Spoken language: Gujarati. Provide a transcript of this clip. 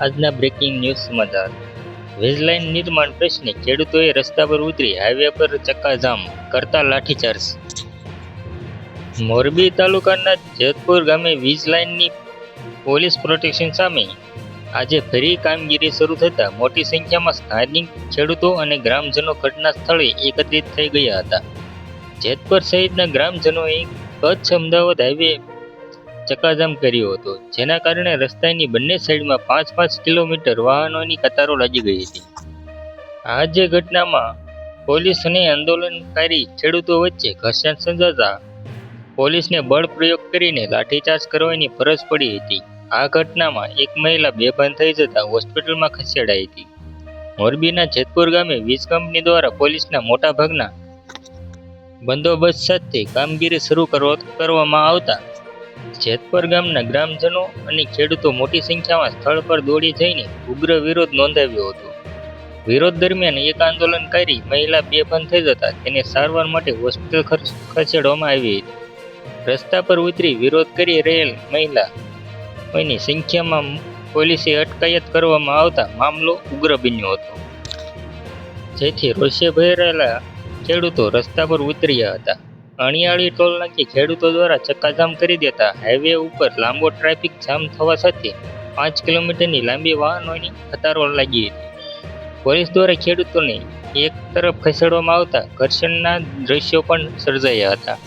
આજના બ્રેકિંગ ન્યૂઝ સમાચાર. વેજલાઇન નિર્માણ પ્રશ્ને ખેડૂતોએ રસ્તા પર ઉતરી હાઈવે પર ચક્કાજામ કરતા લાઠીચાર્જ. મોરબી તાલુકાના જેતપુર ગામે વીજ લાઇનની પોલીસ પ્રોટેક્શન સામે આજે ફરી કામગીરી શરૂ થતાં મોટી સંખ્યામાં સ્થાનિક ખેડૂતો અને ગ્રામજનો ઘટના સ્થળે એકત્રિત થઈ ગયા હતા. જેતપુર સહિતના ગ્રામજનોએ કચ્છ અમદાવાદ હાઈવે ચક્કાજામ કર્યો હતો, જેના કારણે રસ્તાની બંને સાઈડમાં 5-5 કિલોમીટર વાહનોની કતારો લાગી ગઈ હતી. આ જે ઘટનામાં પોલીસ અને આંદોલનકારી ખેડૂતો વચ્ચે ઘર્ષણ સર્જાતા પોલીસને બળ પ્રયોગ કરીને લાઠીચાર્જ કરવાની ફરજ પડી હતી. આ ઘટનામાં એક મહિલા બેભાન થઈ જતા હોસ્પિટલમાં ખસેડાઈ હતી. મોરબીના જેતપુર ગામે વીજ કંપની દ્વારા પોલીસના મોટા ભાગના બંદોબસ્ત સાથે કામગીરી શરૂ કરવામાં આવતા જેતપુર ગામના ગ્રામજનો અને ખેડૂતો મોટી સંખ્યામાં સ્થળ પર દોડી જઈને ઉગ્ર વિરોધ નોંધાવ્યો હતો. વિરોધ દરમિયાન એક આંદોલનકારી મહિલા બેભાન થઈ જતા તેને સારવાર માટે હોસ્પિટલ ખસેડવામાં આવી હતી. રસ્તા પર ઉતરી વિરોધ કરી રહેલ મહિલાઓની સંખ્યામાં પોલીસે અટકાયત કરવામાં આવતા મામલો ઉગ્ર બન્યો હતો, જેથી રોષે ભરાયેલા ખેડૂતો રસ્તા પર ઉતર્યા હતા. અણિયાળી ટોલ નાકે ખેડૂતો દ્વારા ચક્કાજામ કરી દેતા હાઈવે ઉપર લાંબો ટ્રાફિક જામ થવા સાથે 5 કિલોમીટરની લાંબી વાહનોની કતારો લાગી હતી. પોલીસ દ્વારા ખેડૂતોને એક તરફ ખસેડવામાં આવતા ઘર્ષણના દ્રશ્યો પણ સર્જાયા હતા.